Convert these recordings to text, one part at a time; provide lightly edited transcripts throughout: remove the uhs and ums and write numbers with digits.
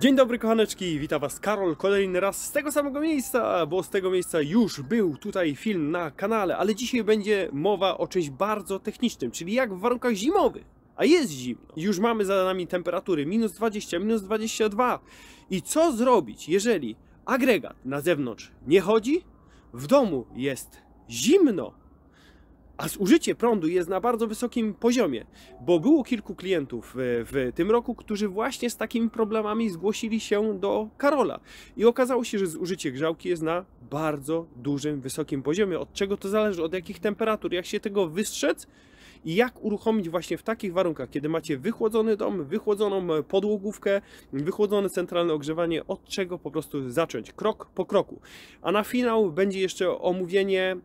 Dzień dobry kochaneczki, witam was Karol kolejny raz z tego samego miejsca, bo z tego miejsca już był tutaj film na kanale, ale dzisiaj będzie mowa o czymś bardzo technicznym, czyli jak w warunkach zimowych, a jest zimno. Już mamy za nami temperatury minus 20, minus 22 i co zrobić, jeżeli agregat na zewnątrz nie chodzi, w domu jest zimno, a zużycie prądu jest na bardzo wysokim poziomie, bo było kilku klientów w tym roku, którzy właśnie z takimi problemami zgłosili się do Karola. I okazało się, że zużycie grzałki jest na bardzo dużym, wysokim poziomie. Od czego to zależy? Od jakich temperatur? Jak się tego wystrzec? I jak uruchomić właśnie w takich warunkach, kiedy macie wychłodzony dom, wychłodzoną podłogówkę, wychłodzone centralne ogrzewanie, od czego po prostu zacząć, krok po kroku. A na finał będzie jeszcze omówienie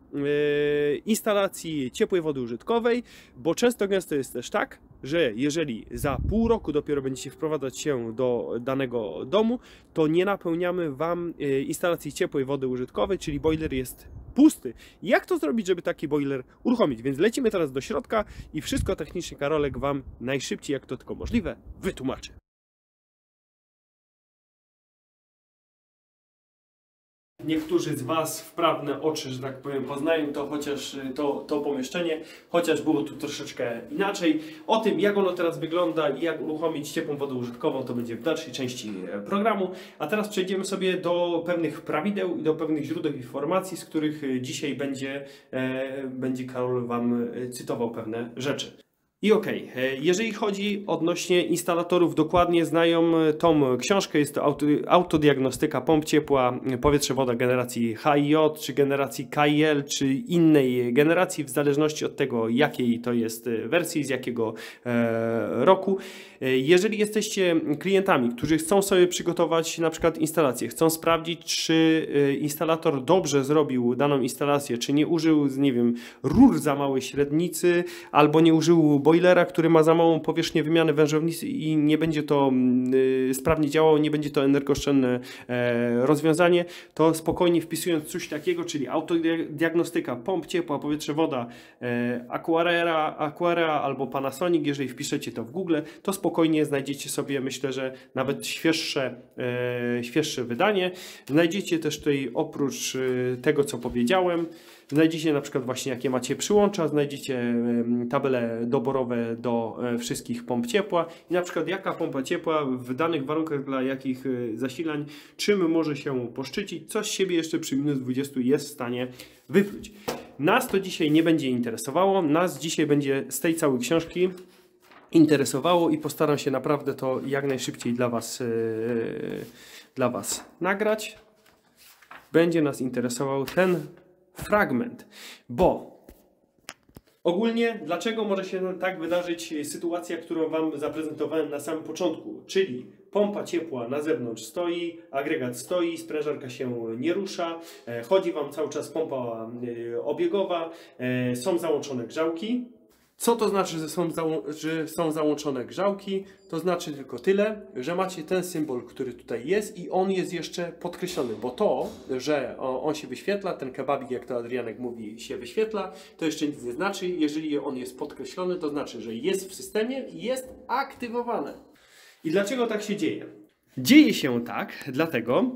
instalacji ciepłej wody użytkowej, bo często jest też tak, że jeżeli za pół roku dopiero będziecie wprowadzać się do danego domu, to nie napełniamy wam instalacji ciepłej wody użytkowej, czyli boiler jest pusty. Jak to zrobić, żeby taki boiler uruchomić? Więc lecimy teraz do środka i wszystko technicznie Karolek wam najszybciej, jak to tylko możliwe, wytłumaczy. Niektórzy z was wprawne oczy, że tak powiem, poznają to, chociaż to pomieszczenie, chociaż było tu troszeczkę inaczej. O tym, jak ono teraz wygląda i jak uruchomić ciepłą wodę użytkową, to będzie w dalszej części programu. A teraz przejdziemy sobie do pewnych prawideł i do pewnych źródeł informacji, z których dzisiaj będzie Karol wam cytował pewne rzeczy. I okej, jeżeli chodzi odnośnie instalatorów, dokładnie znają tą książkę, jest to autodiagnostyka pomp ciepła, powietrze-woda generacji HIJ, czy generacji KIL, czy innej generacji, w zależności od tego, jakiej to jest wersji, z jakiego roku. Jeżeli jesteście klientami, którzy chcą sobie przygotować na przykład instalację, chcą sprawdzić, czy instalator dobrze zrobił daną instalację, czy nie użył, nie wiem, rur za małej średnicy, albo nie użył boilera, który ma za małą powierzchnię wymiany wężownicy i nie będzie to sprawnie działało, nie będzie to energooszczędne rozwiązanie, to spokojnie wpisując coś takiego, czyli autodiagnostyka pomp ciepła, powietrze, woda, Aquarea albo Panasonic, jeżeli wpiszecie to w Google, to spokojnie znajdziecie sobie, myślę, że nawet świeższe wydanie. Znajdziecie też tutaj oprócz tego, co powiedziałem, znajdziecie na przykład właśnie jakie macie przyłącza, znajdziecie tabele doborowe do wszystkich pomp ciepła i na przykład jaka pompa ciepła w danych warunkach dla jakich zasilań, czym może się poszczycić, co z siebie jeszcze przy minus 20 jest w stanie wypluć. Nas to dzisiaj nie będzie interesowało, nas dzisiaj będzie z tej całej książki interesowało i postaram się naprawdę to jak najszybciej dla was nagrać. Będzie nas interesował ten fragment, bo ogólnie dlaczego może się tak wydarzyć sytuacja, którą wam zaprezentowałem na samym początku, czyli pompa ciepła na zewnątrz stoi, agregat stoi, sprężarka się nie rusza, chodzi wam cały czas pompa obiegowa, są załączone grzałki. Co to znaczy, że są załączone grzałki? To znaczy tylko tyle, że macie ten symbol, który tutaj jest i on jest jeszcze podkreślony, bo to, że on się wyświetla, ten kebabik, jak to Adrianek mówi, się wyświetla, to jeszcze nic nie znaczy. Jeżeli on jest podkreślony, to znaczy, że jest w systemie i jest aktywowane. I dlaczego tak się dzieje? Dzieje się tak, dlatego,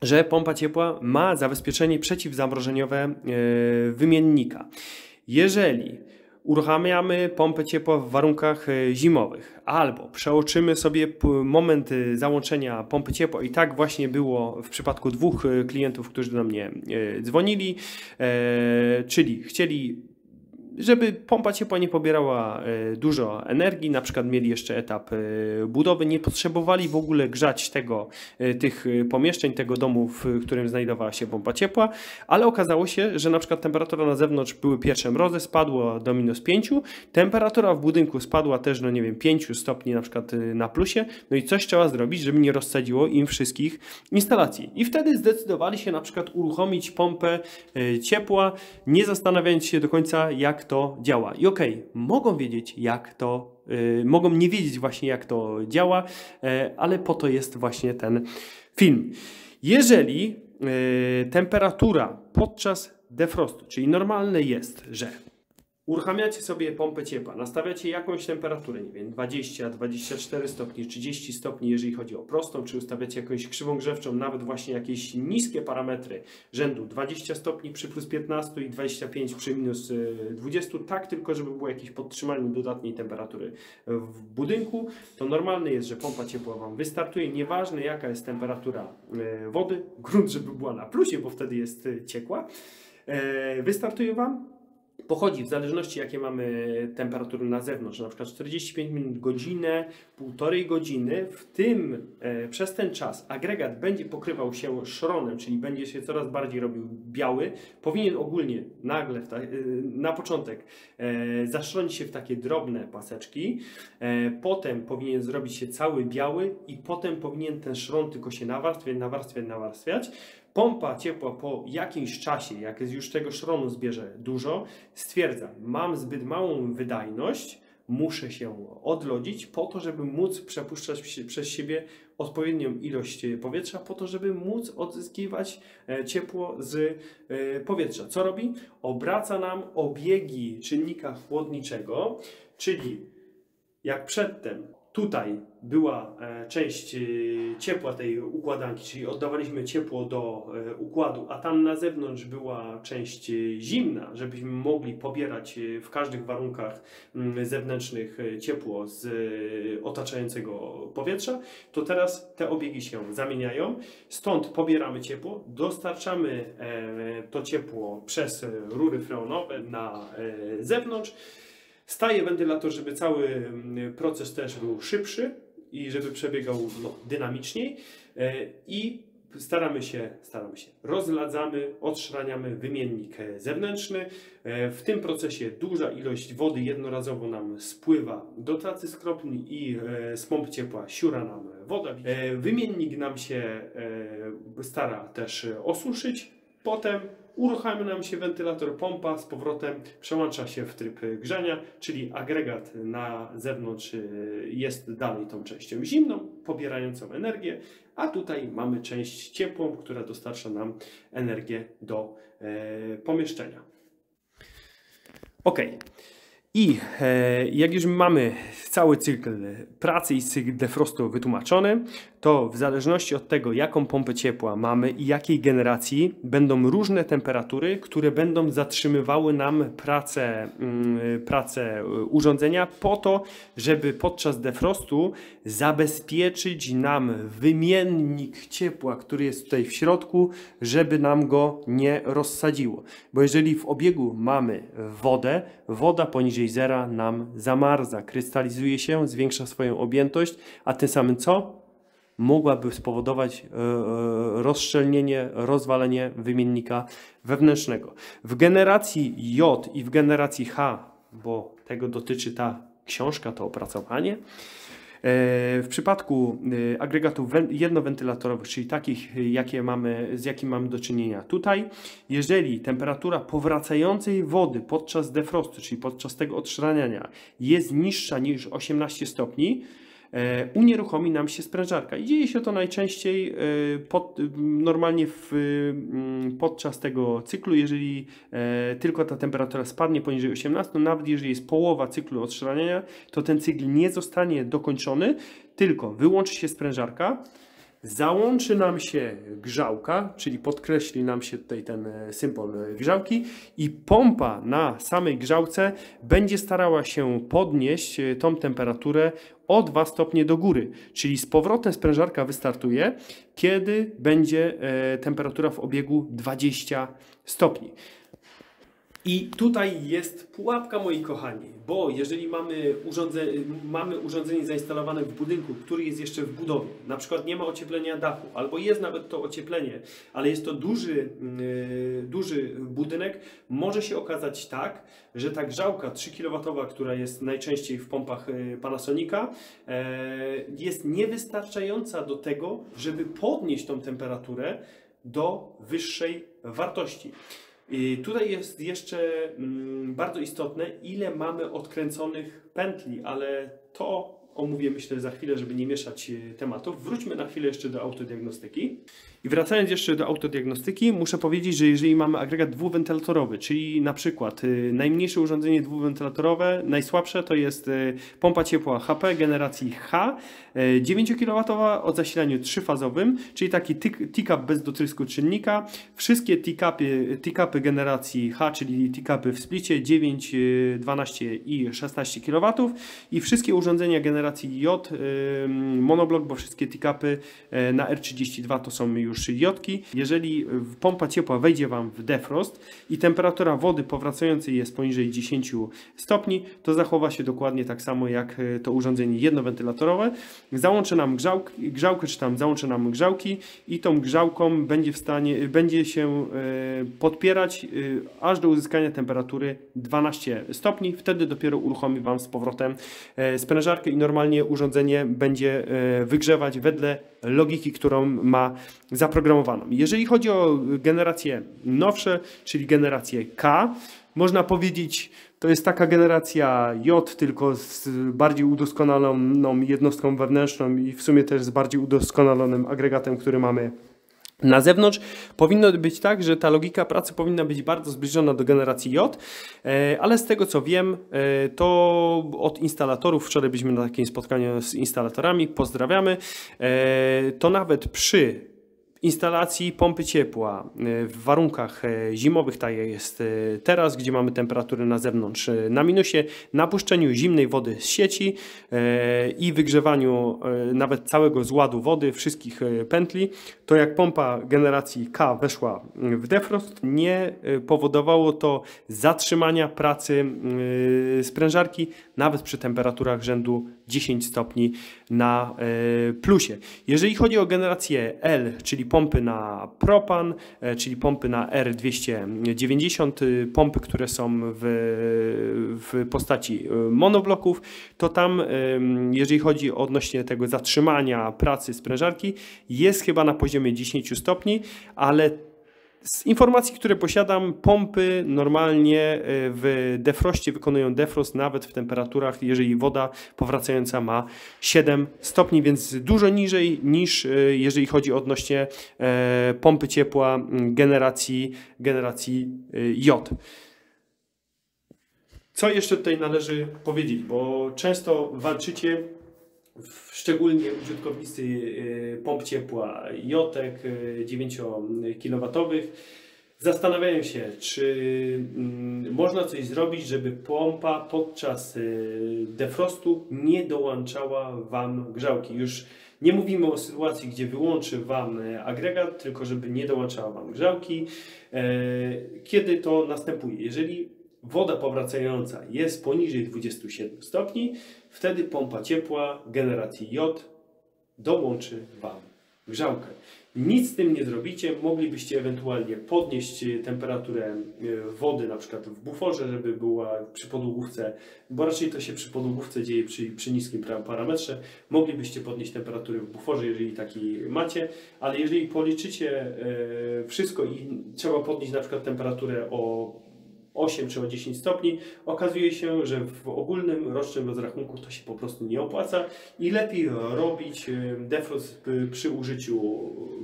że pompa ciepła ma zabezpieczenie przeciwzamrożeniowe wymiennika. Jeżeli uruchamiamy pompę ciepła w warunkach zimowych albo przeoczymy sobie moment załączenia pompy ciepła i tak właśnie było w przypadku dwóch klientów, którzy do mnie dzwonili, czyli chcieli, żeby pompa ciepła nie pobierała dużo energii, na przykład mieli jeszcze etap budowy, nie potrzebowali w ogóle grzać tych pomieszczeń, tego domu, w którym znajdowała się pompa ciepła, ale okazało się, że na przykład temperatura na zewnątrz były pierwsze mrozy, spadła do minus 5, temperatura w budynku spadła też do, nie wiem, 5 stopni na przykład na plusie, no i coś trzeba zrobić, żeby nie rozsadziło im wszystkich instalacji. I wtedy zdecydowali się na przykład uruchomić pompę ciepła, nie zastanawiając się do końca, jak to działa. I mogą wiedzieć, mogą nie wiedzieć właśnie, jak to działa, ale po to jest właśnie ten film. Jeżeli temperatura podczas defrostu, czyli normalne jest, że Uruchamiacie sobie pompę ciepła, nastawiacie jakąś temperaturę, nie wiem, 20, 24 stopni, 30 stopni, jeżeli chodzi o prostą, czy ustawiacie jakąś krzywą grzewczą, nawet właśnie jakieś niskie parametry rzędu 20 stopni przy plus 15 i 25 przy minus 20, tak tylko żeby było jakieś podtrzymanie dodatniej temperatury w budynku, to normalne jest, że pompa ciepła Wam wystartuje, nieważne jaka jest temperatura wody, grunt żeby była na plusie, bo wtedy jest ciekła, wystartuje Wam. Pochodzi w zależności jakie mamy temperatury na zewnątrz, na przykład 45 minut, godzinę, półtorej godziny. W tym przez ten czas agregat będzie pokrywał się szronem, czyli będzie się coraz bardziej robił biały. Powinien ogólnie nagle na początek zaszronić się w takie drobne paseczki, potem powinien zrobić się cały biały i potem powinien ten szron tylko się nawarstwiać. Pompa ciepła po jakimś czasie, jak już tego szronu zbierze dużo, stwierdza, mam zbyt małą wydajność, muszę się odlodzić po to, żeby móc przepuszczać przez siebie odpowiednią ilość powietrza, po to, żeby móc odzyskiwać ciepło z powietrza. Co robi? Obraca nam obiegi czynnika chłodniczego, czyli jak przedtem tutaj była część ciepła tej układanki, czyli oddawaliśmy ciepło do układu, a tam na zewnątrz była część zimna, żebyśmy mogli pobierać w każdych warunkach zewnętrznych ciepło z otaczającego powietrza, to teraz te obiegi się zamieniają. Stąd pobieramy ciepło, dostarczamy to ciepło przez rury freonowe na zewnątrz. Staje wentylator, żeby cały proces też był szybszy i żeby przebiegał dynamiczniej i staramy się, rozladzamy, odszraniamy wymiennik zewnętrzny. W tym procesie duża ilość wody jednorazowo nam spływa do tacy skropni i z pomp ciepła siura nam woda. Wymiennik nam się stara też osuszyć, potem uruchamia nam się wentylator, pompa z powrotem przełącza się w tryb grzania, czyli agregat na zewnątrz jest dalej tą częścią zimną, pobierającą energię, a tutaj mamy część ciepłą, która dostarcza nam energię do pomieszczenia. Ok. I jak już mamy cały cykl pracy i cykl defrostu wytłumaczony, to w zależności od tego, jaką pompę ciepła mamy i jakiej generacji, będą różne temperatury, które będą zatrzymywały nam pracę urządzenia po to, żeby podczas defrostu zabezpieczyć nam wymiennik ciepła, który jest tutaj w środku, żeby nam go nie rozsadziło. Bo jeżeli w obiegu mamy wodę, woda poniżej zera nam zamarza, krystalizuje się, zwiększa swoją objętość, a tym samym co? Mogłaby spowodować rozszczelnienie, rozwalenie wymiennika wewnętrznego. W generacji J i w generacji H, bo tego dotyczy ta książka, to opracowanie, w przypadku agregatów jednowentylatorowych, czyli takich, z jakimi mamy do czynienia tutaj, jeżeli temperatura powracającej wody podczas defrostu, czyli podczas tego odszraniania, jest niższa niż 18 stopni, unieruchomi nam się sprężarka. I dzieje się to najczęściej normalnie podczas tego cyklu, jeżeli tylko ta temperatura spadnie poniżej 18, nawet jeżeli jest połowa cyklu odszraniania, to ten cykl nie zostanie dokończony, tylko wyłączy się sprężarka, załączy nam się grzałka, czyli podkreśli nam się tutaj ten symbol grzałki i pompa na samej grzałce będzie starała się podnieść tą temperaturę o 2 stopnie do góry, czyli z powrotem sprężarka wystartuje, kiedy będzie temperatura w obiegu 20 stopni. I tutaj jest pułapka, moi kochani, bo jeżeli mamy urządzenie zainstalowane w budynku, który jest jeszcze w budowie, na przykład nie ma ocieplenia dachu, albo jest nawet to ocieplenie, ale jest to duży budynek, może się okazać tak, że ta grzałka 3 kW, która jest najczęściej w pompach Panasonica, jest niewystarczająca do tego, żeby podnieść tą temperaturę do wyższej wartości. I tutaj jest jeszcze bardzo istotne, ile mamy odkręconych pętli, ale to omówię myślę za chwilę, żeby nie mieszać tematów. Wróćmy na chwilę jeszcze do autodiagnostyki. I wracając jeszcze do autodiagnostyki, muszę powiedzieć, że jeżeli mamy agregat dwuwentylatorowy, czyli na przykład najmniejsze urządzenie dwuwentylatorowe, najsłabsze to jest pompa ciepła HP generacji H, 9 kW o zasilaniu trzyfazowym, czyli taki TCAP bez dotrysku czynnika. Wszystkie TCAPy generacji H, czyli TCAPy w splicie 9, 12 i 16 kW i wszystkie urządzenia generacji J monoblok, bo wszystkie TCAPy na R32 to są już jodki. Jeżeli pompa ciepła wejdzie Wam w defrost i temperatura wody powracającej jest poniżej 10 stopni, to zachowa się dokładnie tak samo jak to urządzenie jednowentylatorowe. Załączy nam grzałkę, czy tam załączy nam grzałki i tą grzałką będzie się podpierać aż do uzyskania temperatury 12 stopni. Wtedy dopiero uruchomi Wam z powrotem sprężarkę i normalnie urządzenie będzie wygrzewać wedle logiki, którą ma zaprogramowaną. Jeżeli chodzi o generacje nowsze, czyli generację K, można powiedzieć, to jest taka generacja J, tylko z bardziej udoskonaloną jednostką wewnętrzną i w sumie też z bardziej udoskonalonym agregatem, który mamy na zewnątrz. Powinno być tak, że ta logika pracy powinna być bardzo zbliżona do generacji J, ale z tego co wiem, to od instalatorów, wczoraj byliśmy na takim spotkaniu z instalatorami, pozdrawiamy, to nawet przy instalacji pompy ciepła w warunkach zimowych, tak jak jest teraz, gdzie mamy temperatury na zewnątrz na minusie, napuszczeniu zimnej wody z sieci i wygrzewaniu nawet całego zładu wody, wszystkich pętli, to jak pompa generacji K weszła w defrost, nie powodowało to zatrzymania pracy sprężarki nawet przy temperaturach rzędu 10 stopni na plusie. Jeżeli chodzi o generację L, czyli pompy na czyli pompy na R290, pompy, które są w postaci monobloków, to tam, jeżeli chodzi odnośnie tego zatrzymania pracy sprężarki, jest chyba na poziomie 10 stopni, ale z informacji, które posiadam, pompy normalnie w defroście wykonują defrost nawet w temperaturach, jeżeli woda powracająca ma 7 stopni, więc dużo niżej niż jeżeli chodzi odnośnie pompy ciepła generacji J. Co jeszcze tutaj należy powiedzieć, bo często walczycie, szczególnie użytkownicy pomp ciepła Jotek 9 kW, zastanawiają się, czy można coś zrobić, żeby pompa podczas defrostu nie dołączała Wam grzałki. Już nie mówimy o sytuacji, gdzie wyłączy Wam agregat, tylko żeby nie dołączała Wam grzałki. Kiedy to następuje? Jeżeli woda powracająca jest poniżej 27 stopni, wtedy pompa ciepła generacji J dołączy Wam grzałkę. Nic z tym nie zrobicie, moglibyście ewentualnie podnieść temperaturę wody, na przykład w buforze, żeby była przy podłogówce, bo raczej to się przy podłogówce dzieje przy niskim parametrze. Moglibyście podnieść temperaturę w buforze, jeżeli taki macie, ale jeżeli policzycie wszystko i trzeba podnieść na przykład temperaturę o 8 czy o 10 stopni, okazuje się, że w ogólnym rocznym rozrachunku to się po prostu nie opłaca i lepiej robić defrost przy użyciu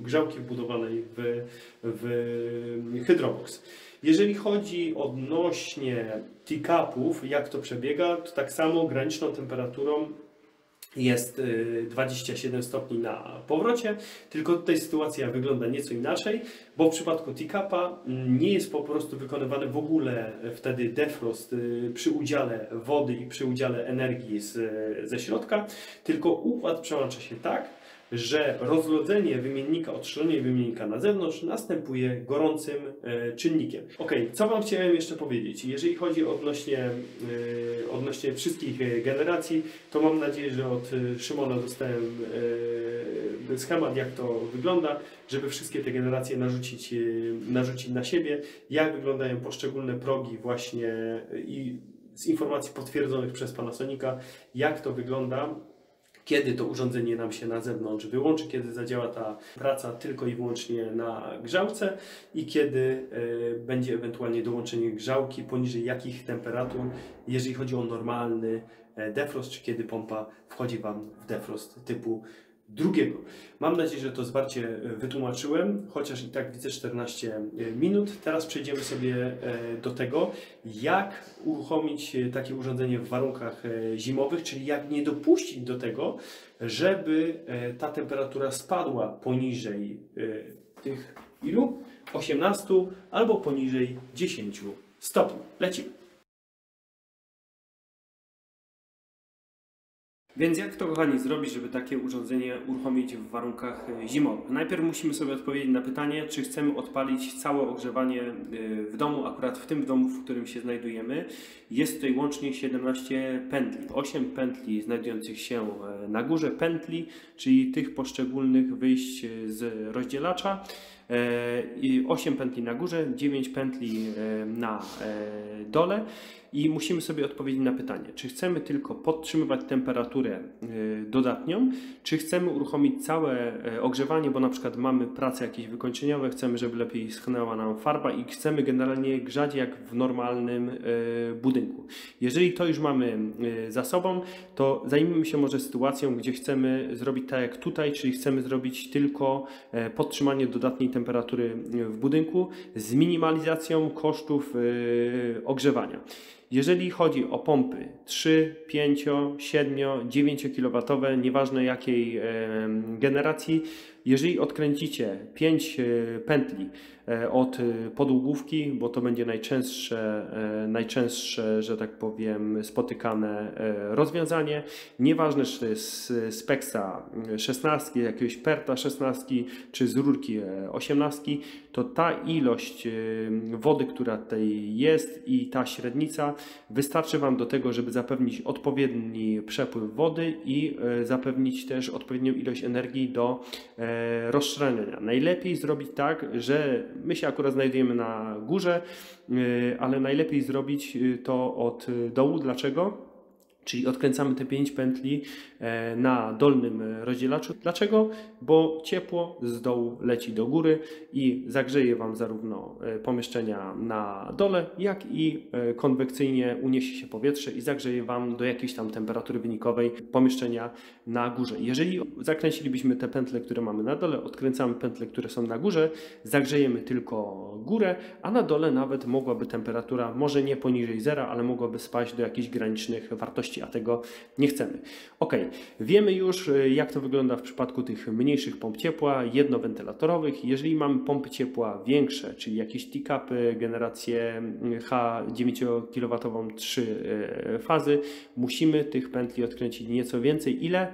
grzałki wbudowanej w Hydrobox. Jeżeli chodzi odnośnie TCAP-ów, jak to przebiega, to tak samo graniczną temperaturą jest 27 stopni na powrocie, tylko tutaj sytuacja wygląda nieco inaczej, bo w przypadku TCAP-a nie jest po prostu wykonywany w ogóle wtedy defrost przy udziale wody i przy udziale energii ze środka, tylko układ przełącza się tak, że rozlodzenie wymiennika, odstrzelenie wymiennika na zewnątrz następuje gorącym czynnikiem. Ok, co Wam chciałem jeszcze powiedzieć? Jeżeli chodzi odnośnie wszystkich generacji, to mam nadzieję, że od Szymona dostałem schemat, jak to wygląda, żeby wszystkie te generacje narzucić na siebie, jak wyglądają poszczególne progi właśnie i z informacji potwierdzonych przez Panasonica, jak to wygląda, kiedy to urządzenie nam się na zewnątrz wyłączy, kiedy zadziała ta praca tylko i wyłącznie na grzałce i kiedy będzie ewentualnie dołączenie grzałki, poniżej jakich temperatur, jeżeli chodzi o normalny defrost, czy kiedy pompa wchodzi Wam w defrost typu drugiego. Mam nadzieję, że to zwarcie wytłumaczyłem, chociaż i tak widzę 14 minut. Teraz przejdziemy sobie do tego, jak uruchomić takie urządzenie w warunkach zimowych, czyli jak nie dopuścić do tego, żeby ta temperatura spadła poniżej tych ilu? 18 albo poniżej 10 stopni. Lecimy. Więc jak to, kochani, zrobić, żeby takie urządzenie uruchomić w warunkach zimowych? Najpierw musimy sobie odpowiedzieć na pytanie, czy chcemy odpalić całe ogrzewanie w domu, akurat w tym domu, w którym się znajdujemy. Jest tutaj łącznie 17 pętli, 8 pętli znajdujących się na górze pętli, czyli tych poszczególnych wyjść z rozdzielacza. I 8 pętli na górze, 9 pętli na dole i musimy sobie odpowiedzieć na pytanie, czy chcemy tylko podtrzymywać temperaturę dodatnią, czy chcemy uruchomić całe ogrzewanie, bo na przykład mamy prace jakieś wykończeniowe, chcemy, żeby lepiej schłonęła nam farba i chcemy generalnie grzać jak w normalnym budynku. Jeżeli to już mamy za sobą, to zajmijmy się może sytuacją, gdzie chcemy zrobić tak jak tutaj, czyli chcemy zrobić tylko podtrzymanie dodatniej temperatury w budynku z minimalizacją kosztów ogrzewania. Jeżeli chodzi o pompy 3, 5, 7, 9 kW, nieważne jakiej generacji, jeżeli odkręcicie 5 pętli od podłogówki, bo to będzie najczęstsze, że tak powiem, spotykane rozwiązanie. Nieważne, czy to jest z Spexa 16, jakiegoś Perta 16, czy z rurki 18, to ta ilość wody, która tutaj jest i ta średnica wystarczy Wam do tego, żeby zapewnić odpowiedni przepływ wody i zapewnić też odpowiednią ilość energii do rozszczelniania. Najlepiej zrobić tak, że my się akurat znajdujemy na górze, ale najlepiej zrobić to od dołu. Dlaczego? Czyli odkręcamy te 5 pętli na dolnym rozdzielaczu. Dlaczego? Bo ciepło z dołu leci do góry i zagrzeje Wam zarówno pomieszczenia na dole, jak i konwekcyjnie uniesie się powietrze i zagrzeje Wam do jakiejś tam temperatury wynikowej pomieszczenia na górze. Jeżeli zakręcilibyśmy te pętle, które mamy na dole, odkręcamy pętle, które są na górze, zagrzejemy tylko górę, a na dole nawet mogłaby temperatura, może nie poniżej zera, ale mogłaby spaść do jakichś granicznych wartości, a tego nie chcemy. Ok, wiemy już, jak to wygląda w przypadku tych mniejszych pomp ciepła, jednowentylatorowych. Jeżeli mamy pompy ciepła większe, czyli jakieś T-cupy, generację H 9 kW 3 fazy, musimy tych pętli odkręcić nieco więcej. Ile?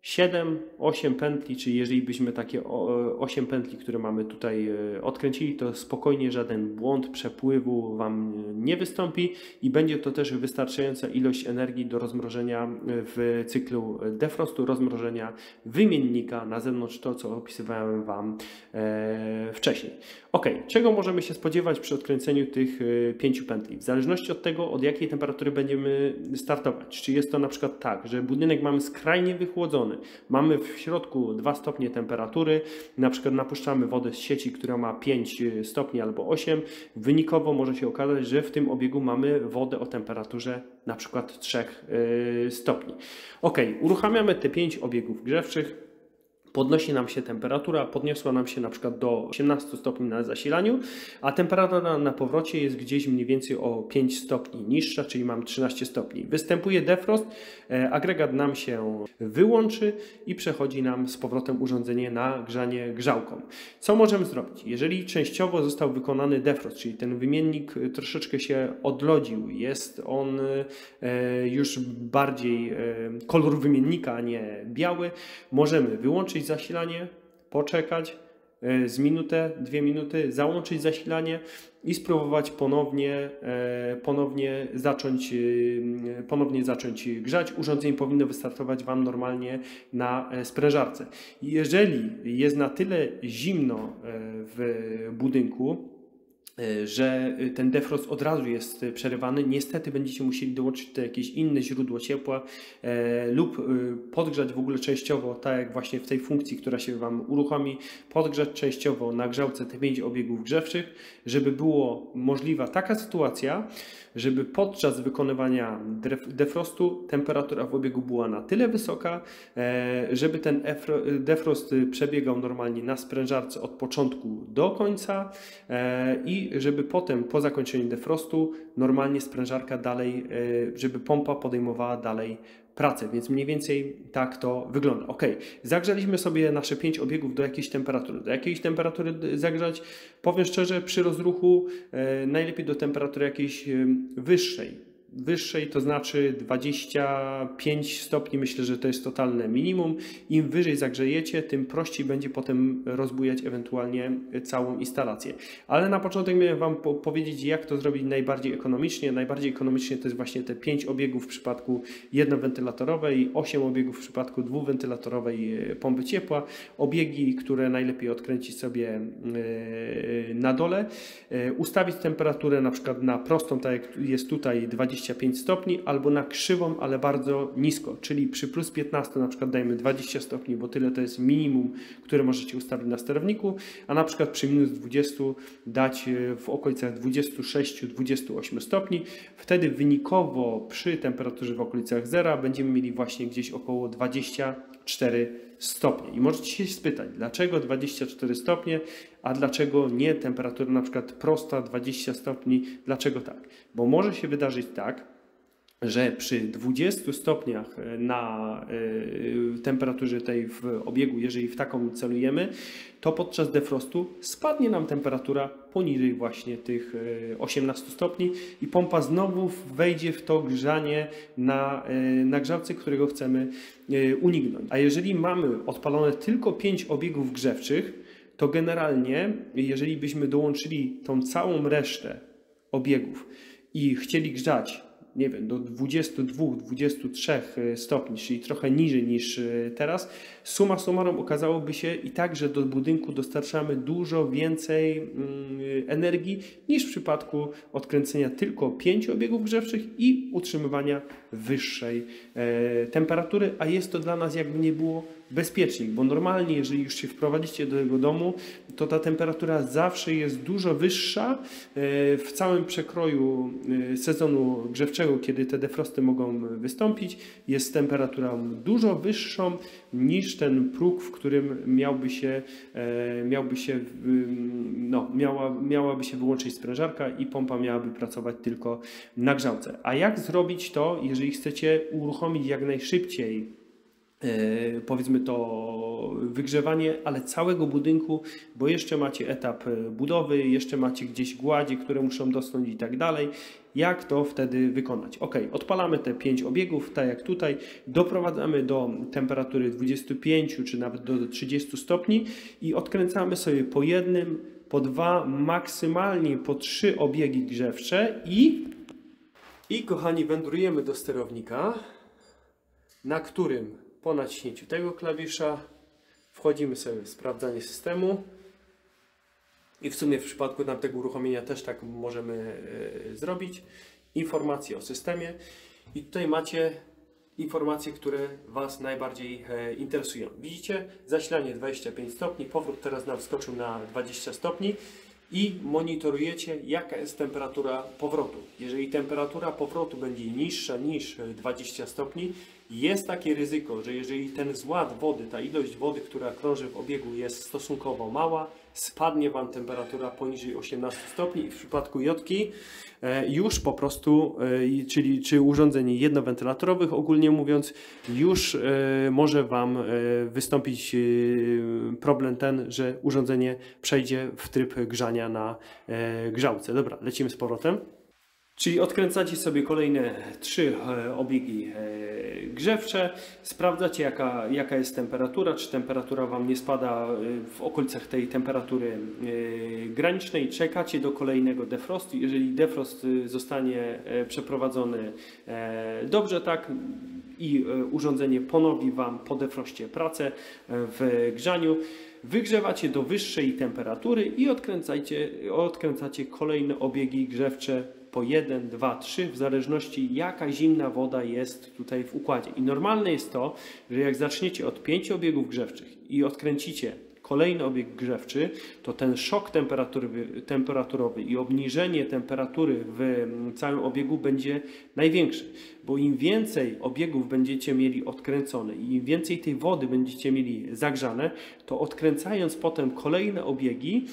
7, 8 pętli, czyli jeżeli byśmy takie 8 pętli, które mamy tutaj odkręcili, to spokojnie żaden błąd przepływu Wam nie wystąpi i będzie to też wystarczająca ilość energii do rozmrożenia w cyklu defrostu, rozmrożenia wymiennika na zewnątrz, to co opisywałem Wam wcześniej. Ok, czego możemy się spodziewać przy odkręceniu tych 5 pętli? W zależności od tego, od jakiej temperatury będziemy startować. Czy jest to na przykład tak, że budynek mamy skrajnie wychłodzony, mamy w środku 2 stopnie temperatury, na przykład napuszczamy wodę z sieci, która ma 5 stopni albo 8, wynikowo może się okazać, że w tym obiegu mamy wodę o temperaturze na przykład 3 stopni. Ok, uruchamiamy te 5 obiegów grzewczych. Podnosi nam się temperatura, podniosła nam się na przykład do 18 stopni na zasilaniu, a temperatura na powrocie jest gdzieś mniej więcej o 5 stopni niższa, czyli mam 13 stopni. Występuje defrost, agregat nam się wyłączy i przechodzi nam z powrotem urządzenie na grzanie grzałką. Co możemy zrobić? Jeżeli częściowo został wykonany defrost, czyli ten wymiennik troszeczkę się odlodził, jest on już bardziej kolor wymiennika, a nie biały, możemy wyłączyć zasilanie, poczekać z minutę, 2 minuty, załączyć zasilanie i spróbować ponownie zacząć grzać. Urządzenie powinno wystartować Wam normalnie na sprężarce. Jeżeli jest na tyle zimno w budynku, że ten defrost od razu jest przerywany. Niestety będziecie musieli dołączyć tutaj jakieś inne źródło ciepła lub podgrzać w ogóle częściowo, tak jak właśnie w tej funkcji, która się Wam uruchomi, podgrzać częściowo na grzałce te 5 obiegów grzewczych, żeby było możliwa taka sytuacja, żeby podczas wykonywania defrostu temperatura w obiegu była na tyle wysoka, żeby ten defrost przebiegał normalnie na sprężarce od początku do końca i żeby potem po zakończeniu defrostu normalnie sprężarka dalej, żeby pompa podejmowała dalej pracę, więc mniej więcej tak to wygląda. Ok, zagrzaliśmy sobie nasze 5 obiegów do jakiejś temperatury. Do jakiejś temperatury zagrzać? Powiem szczerze, przy rozruchu najlepiej do temperatury jakiejś wyższej. Wyższej to znaczy 25 stopni, myślę, że to jest totalne minimum. Im wyżej zagrzejecie, tym prościej będzie potem rozbujać ewentualnie całą instalację. Ale na początek miałem Wam powiedzieć, jak to zrobić najbardziej ekonomicznie. Najbardziej ekonomicznie to jest właśnie te 5 obiegów w przypadku jednowentylatorowej, 8 obiegów w przypadku dwuwentylatorowej pompy ciepła. Obiegi, które najlepiej odkręcić sobie na dole. Ustawić temperaturę na przykład na prostą, tak jak jest tutaj 25 stopni, albo na krzywą, ale bardzo nisko, czyli przy plus 15 na przykład dajmy 20 stopni, bo tyle to jest minimum, które możecie ustawić na sterowniku, a na przykład przy minus 20 dać w okolicach 26-28 stopni. Wtedy wynikowo przy temperaturze w okolicach zera będziemy mieli właśnie gdzieś około 24 stopnie. I możecie się spytać, dlaczego 24 stopnie, a dlaczego nie temperatura na przykład prosta 20 stopni, dlaczego tak? Bo może się wydarzyć tak, że przy 20 stopniach na temperaturze tej w obiegu, jeżeli w taką celujemy, to podczas defrostu spadnie nam temperatura poniżej właśnie tych 18 stopni i pompa znowu wejdzie w to grzanie na grzałce, którego chcemy uniknąć. A jeżeli mamy odpalone tylko 5 obiegów grzewczych, to generalnie, jeżeli byśmy dołączyli tą całą resztę obiegów i chcieli grzać, nie wiem, do 22-23 stopni, czyli trochę niżej niż teraz, summa summarum okazałoby się i tak, że do budynku dostarczamy dużo więcej energii niż w przypadku odkręcenia tylko 5 obiegów grzewczych i utrzymywania wyższej temperatury, a jest to dla nas jakby nie było bezpiecznik, bo normalnie, jeżeli już się wprowadzicie do tego domu, to ta temperatura zawsze jest dużo wyższa w całym przekroju sezonu grzewczego, kiedy te defrosty mogą wystąpić, jest temperaturą dużo wyższą niż ten próg, w którym miałaby się wyłączyć sprężarka i pompa miałaby pracować tylko na grzałce. A jak zrobić to, jeżeli chcecie uruchomić jak najszybciej powiedzmy to wygrzewanie, ale całego budynku, bo jeszcze macie etap budowy, jeszcze macie gdzieś gładzie, które muszą dostąpić i tak dalej. Jak to wtedy wykonać? Ok, odpalamy te 5 obiegów, tak jak tutaj, doprowadzamy do temperatury 25 czy nawet do 30 stopni i odkręcamy sobie po jednym, po 2, maksymalnie po 3 obiegi grzewcze i kochani, wędrujemy do sterownika, na którym po naciśnięciu tego klawisza wchodzimy sobie w sprawdzanie systemu i w sumie w przypadku tamtego uruchomienia też tak możemy zrobić. Informacje o systemie i tutaj macie informacje, które Was najbardziej interesują. Widzicie? Zasilanie 25 stopni, powrót teraz nam wskoczył na 20 stopni i monitorujecie, jaka jest temperatura powrotu. Jeżeli temperatura powrotu będzie niższa niż 20 stopni, jest takie ryzyko, że jeżeli ten zład wody, ta ilość wody, która krąży w obiegu jest stosunkowo mała, spadnie Wam temperatura poniżej 18 stopni i w przypadku jodki już po prostu, czy urządzeń jednowentylatorowych ogólnie mówiąc, już może Wam wystąpić problem ten, że urządzenie przejdzie w tryb grzania na grzałce. Dobra, lecimy z powrotem. Czyli odkręcacie sobie kolejne 3 obiegi grzewcze, sprawdzacie jaka jest temperatura, czy temperatura Wam nie spada w okolicach tej temperatury granicznej, czekacie do kolejnego defrostu. Jeżeli defrost zostanie przeprowadzony dobrze, tak, i urządzenie ponowi Wam po defroście pracę w grzaniu, wygrzewacie do wyższej temperatury i odkręcacie kolejne obiegi grzewcze po 1, 2, 3, w zależności jaka zimna woda jest tutaj w układzie. I normalne jest to, że jak zaczniecie od 5 obiegów grzewczych i odkręcicie kolejny obieg grzewczy, to ten szok temperaturowy i obniżenie temperatury w całym obiegu będzie największy, bo im więcej obiegów będziecie mieli odkręcone i im więcej tej wody będziecie mieli zagrzane, to odkręcając potem kolejne obiegi,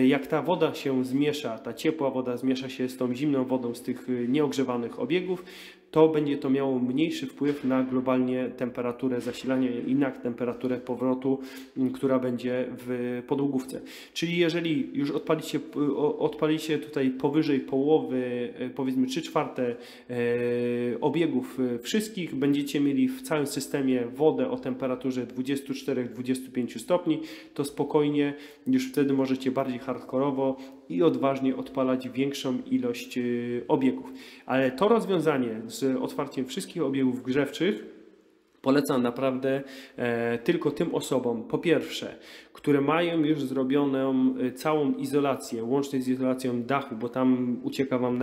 jak ta woda się zmiesza, ta ciepła woda zmiesza się z tą zimną wodą z tych nieogrzewanych obiegów, to będzie to miało mniejszy wpływ na globalnie temperaturę zasilania i na temperaturę powrotu, która będzie w podłogówce. Czyli jeżeli już odpalicie tutaj powyżej połowy, powiedzmy 3/4 obiegów wszystkich, będziecie mieli w całym systemie wodę o temperaturze 24-25 stopni, to spokojnie już wtedy możecie bardziej hardkorowo i odważnie odpalać większą ilość obiegów. Ale to rozwiązanie z otwarciem wszystkich obiegów grzewczych polecam naprawdę tylko tym osobom, po pierwsze, które mają już zrobioną całą izolację, łącznie z izolacją dachu, bo tam ucieka Wam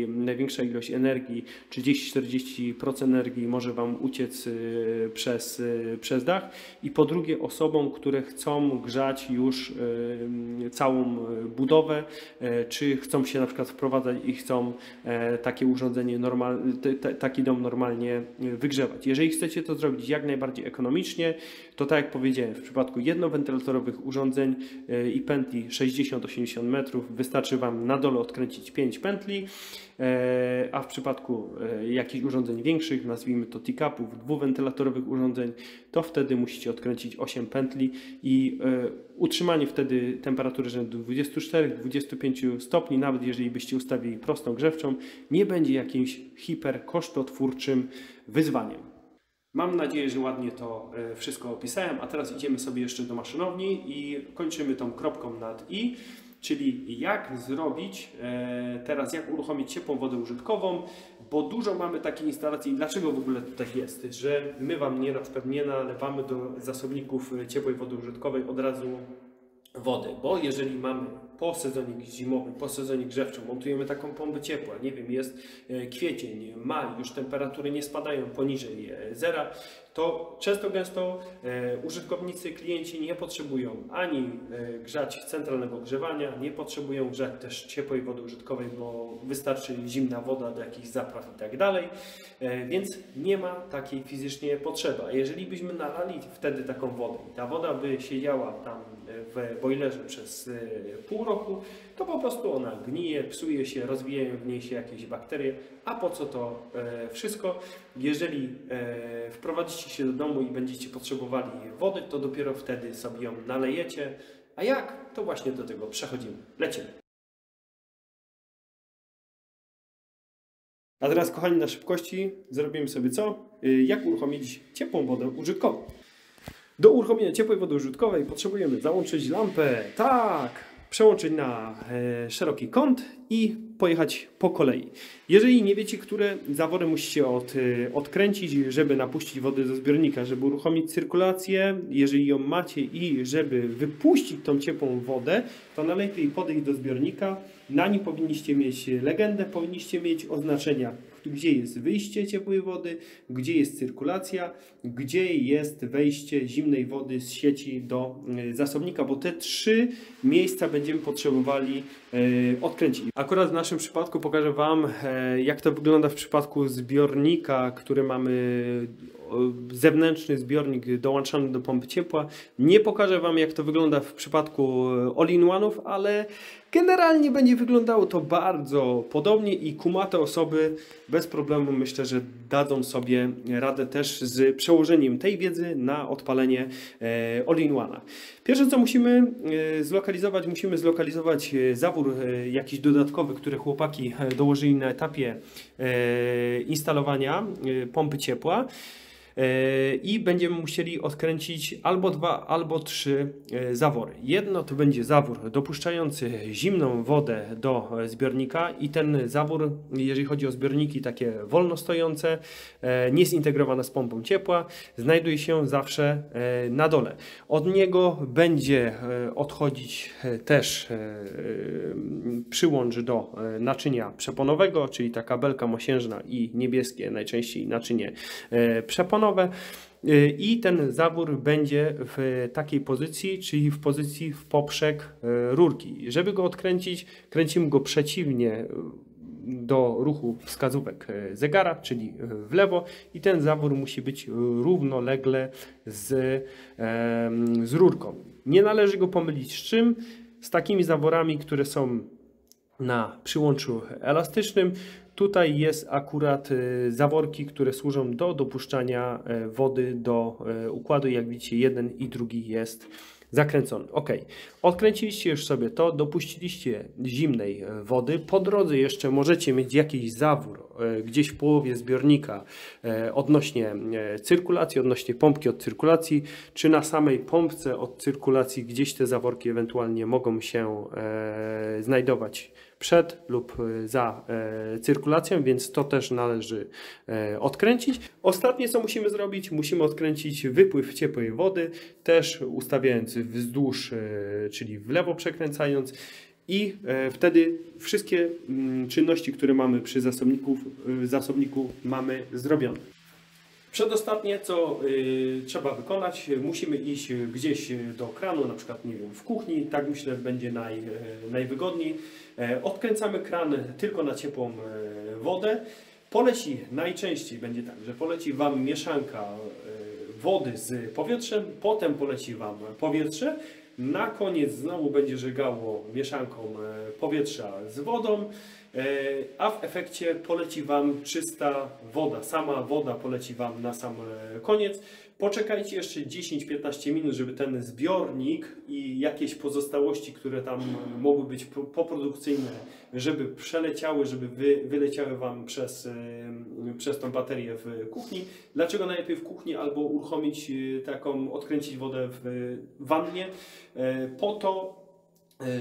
największa ilość energii, 30-40% energii może Wam uciec przez dach. I po drugie osobom, które chcą grzać już całą budowę, czy chcą się na przykład wprowadzać i chcą takie urządzenie, taki dom normalnie wygrzewać. Jeżeli chcecie to zrobić jak najbardziej ekonomicznie, to tak jak powiedziałem, w przypadku jednowentylatorowych urządzeń i pętli 60-80 metrów wystarczy Wam na dole odkręcić 5 pętli, a w przypadku jakichś urządzeń większych, nazwijmy to teakupów, dwuwentylatorowych urządzeń, to wtedy musicie odkręcić 8 pętli i utrzymanie wtedy temperatury rzędu 24-25 stopni, nawet jeżeli byście ustawili prostą grzewczą, nie będzie jakimś hiperkosztotwórczym wyzwaniem. Mam nadzieję, że ładnie to wszystko opisałem, a teraz idziemy sobie jeszcze do maszynowni i kończymy tą kropką nad i, czyli jak zrobić, jak uruchomić ciepłą wodę użytkową, bo dużo mamy takiej instalacji. Dlaczego w ogóle to tak jest, że my Wam na przykład nie nalewamy do zasobników ciepłej wody użytkowej od razu wody, bo jeżeli mamy po sezonie zimowym, po sezonie grzewczym montujemy taką pompę ciepła, nie wiem, jest kwiecień, maj, już temperatury nie spadają poniżej zera, to często gęsto użytkownicy, klienci nie potrzebują ani grzać centralnego ogrzewania, nie potrzebują grzać też ciepłej wody użytkowej, bo wystarczy zimna woda do jakichś zapraw i tak dalej, więc nie ma takiej fizycznie potrzeby. A jeżeli byśmy nalali wtedy taką wodę i ta woda by siedziała tam w bojlerze przez pół roku, to po prostu ona gnije, psuje się, rozwijają w niej się jakieś bakterie. A po co to wszystko? Jeżeli wprowadzicie się do domu i będziecie potrzebowali wody, to dopiero wtedy sobie ją nalejecie. A jak? To właśnie do tego przechodzimy. Lecimy. A teraz, kochani, na szybkości zrobimy sobie co? Jak uruchomić ciepłą wodę użytkową. Do uruchomienia ciepłej wody użytkowej potrzebujemy załączyć lampę, przełączyć na szeroki kąt i pojechać po kolei. Jeżeli nie wiecie, które zawory musicie odkręcić, żeby napuścić wodę do zbiornika, żeby uruchomić cyrkulację, jeżeli ją macie i żeby wypuścić tą ciepłą wodę, to najlepiej podejść do zbiornika. Na nim powinniście mieć legendę, powinniście mieć oznaczenia, gdzie jest wyjście ciepłej wody, gdzie jest cyrkulacja, gdzie jest wejście zimnej wody z sieci do zasobnika, bo te 3 miejsca będziemy potrzebowali odkręcić. Akurat w naszym przypadku pokażę Wam, jak to wygląda w przypadku zbiornika, który mamy zewnętrzny zbiornik dołączany do pompy ciepła. Nie pokażę Wam, jak to wygląda w przypadku all-in-one'ów, ale generalnie będzie wyglądało to bardzo podobnie i kumate osoby bez problemu, myślę, że dadzą sobie radę też z przełożeniem tej wiedzy na odpalenie all-in-one'a. Pierwsze, co musimy zlokalizować zawór jakiś dodatkowy, który chłopaki dołożyli na etapie instalowania pompy ciepła. i będziemy musieli odkręcić albo 2, albo 3 zawory. Jedno to będzie zawór dopuszczający zimną wodę do zbiornika i ten zawór, jeżeli chodzi o zbiorniki takie wolno stojące, niezintegrowane z pompą ciepła, znajduje się zawsze na dole. Od niego będzie odchodzić też przyłącz do naczynia przeponowego, czyli ta kabelka mosiężna i niebieskie najczęściej naczynie przeponowe. I ten zawór będzie w takiej pozycji, czyli w pozycji w poprzek rurki. Żeby go odkręcić, kręcimy go przeciwnie do ruchu wskazówek zegara, czyli w lewo, i ten zawór musi być równolegle z rurką. Nie należy go pomylić z czym? Z takimi zaworami, które są na przyłączu elastycznym. Tutaj jest akurat zaworki, które służą do dopuszczania wody do układu. Jak widzicie, jeden i drugi jest zakręcony. Ok, odkręciliście już sobie to, dopuściliście zimnej wody. Po drodze jeszcze możecie mieć jakiś zawór gdzieś w połowie zbiornika odnośnie cyrkulacji, odnośnie pompki od cyrkulacji, czy na samej pompce od cyrkulacji gdzieś te zaworki ewentualnie mogą się znajdować przed lub za cyrkulacją, więc to też należy odkręcić. Ostatnie, co musimy zrobić, musimy odkręcić wypływ ciepłej wody, też ustawiając wzdłuż, czyli w lewo przekręcając, i wtedy wszystkie czynności, które mamy przy zasobniku mamy zrobione. Przedostatnie, co trzeba wykonać, musimy iść gdzieś do kranu, na przykład nie wiem, w kuchni, tak myślę będzie najwygodniej. Odkręcamy kran tylko na ciepłą wodę. Poleci najczęściej będzie tak, że poleci Wam mieszanka wody z powietrzem, potem poleci Wam powietrze, na koniec znowu będzie żygało mieszanką powietrza z wodą, a w efekcie poleci Wam czysta woda. Sama woda poleci Wam na sam koniec. Poczekajcie jeszcze 10-15 minut, żeby ten zbiornik i jakieś pozostałości, które tam mogły być poprodukcyjne, żeby przeleciały, żeby wyleciały Wam przez tą baterię w kuchni. Dlaczego najlepiej w kuchni albo uruchomić taką, odkręcić wodę w wannie? Po to,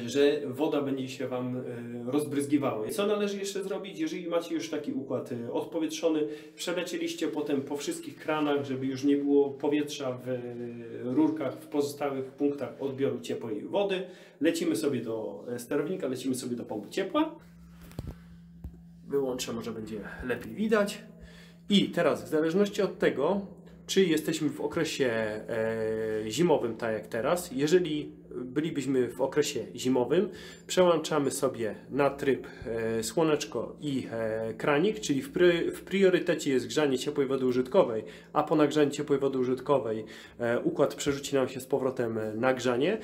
że woda będzie się Wam rozbryzgiwała. Co należy jeszcze zrobić, jeżeli macie już taki układ odpowietrzony, przelecieliście potem po wszystkich kranach, żeby już nie było powietrza w rurkach, w pozostałych punktach odbioru ciepłej wody. Lecimy sobie do sterownika, lecimy sobie do pompy ciepła. Wyłączę, może będzie lepiej widać. I teraz w zależności od tego, czy jesteśmy w okresie zimowym, tak jak teraz. Jeżeli bylibyśmy w okresie zimowym, przełączamy sobie na tryb słoneczko i kranik, czyli w priorytecie jest grzanie ciepłej wody użytkowej, a po nagrzaniu ciepłej wody użytkowej układ przerzuci nam się z powrotem na grzanie.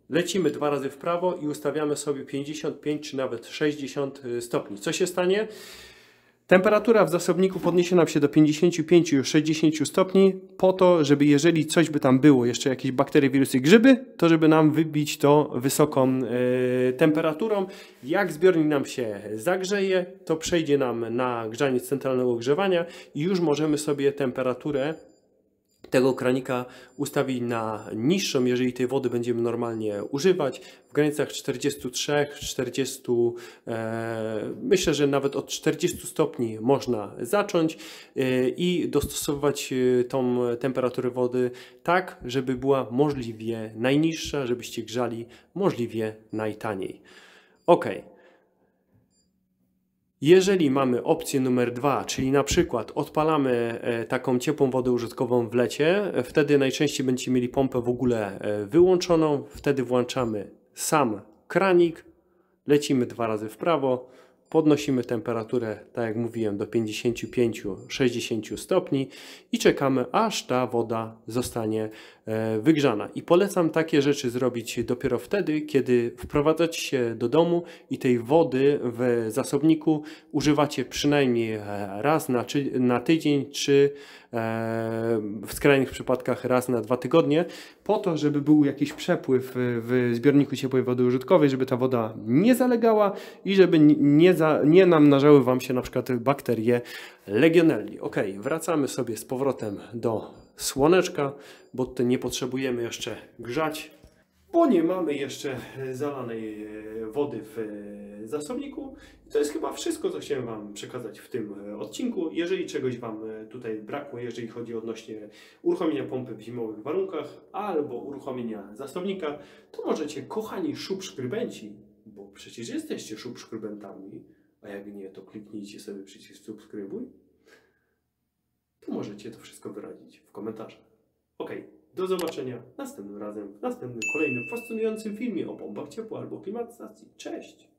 Lecimy 2 razy w prawo i ustawiamy sobie 55 czy nawet 60 stopni. Co się stanie? Temperatura w zasobniku podniesie nam się do 55-60 stopni po to, żeby jeżeli coś by tam było, jeszcze jakieś bakterie, wirusy, grzyby, to żeby nam wybić to wysoką temperaturą. Jak zbiornik nam się zagrzeje, to przejdzie nam na grzaniec centralnego ogrzewania i już możemy sobie temperaturę tego kranika ustawić na niższą, jeżeli tej wody będziemy normalnie używać, w granicach 43, 40, myślę, że nawet od 40 stopni można zacząć i dostosowywać tą temperaturę wody tak, żeby była możliwie najniższa, żebyście grzali możliwie najtaniej. Ok. Jeżeli mamy opcję numer 2, czyli na przykład odpalamy taką ciepłą wodę użytkową w lecie, wtedy najczęściej będziecie mieli pompę w ogóle wyłączoną, wtedy włączamy sam kranik, lecimy 2 razy w prawo, podnosimy temperaturę, tak jak mówiłem, do 55-60 stopni i czekamy, aż ta woda zostanie wygrzana. I polecam takie rzeczy zrobić dopiero wtedy, kiedy wprowadzacie się do domu i tej wody w zasobniku używacie przynajmniej raz na tydzień, czy w skrajnych przypadkach raz na 2 tygodnie, po to, żeby był jakiś przepływ w zbiorniku ciepłej wody użytkowej, żeby ta woda nie zalegała i żeby nie namnażały Wam się na przykład bakterie Legionelli. Ok, wracamy sobie z powrotem do słoneczka, bo tutaj nie potrzebujemy jeszcze grzać, bo nie mamy jeszcze zalanej wody w zasobniku. To jest chyba wszystko, co chciałem Wam przekazać w tym odcinku. Jeżeli czegoś Wam tutaj brakło, jeżeli chodzi odnośnie uruchomienia pompy w zimowych warunkach albo uruchomienia zasobnika, to możecie, kochani subskrybenci, bo przecież jesteście subskrybentami, a jak nie, to kliknijcie sobie przycisk subskrybuj, to możecie to wszystko wyrazić w komentarzach. Ok, do zobaczenia następnym razem, w następnym kolejnym fascynującym filmie o pompach ciepła albo klimatyzacji. Cześć!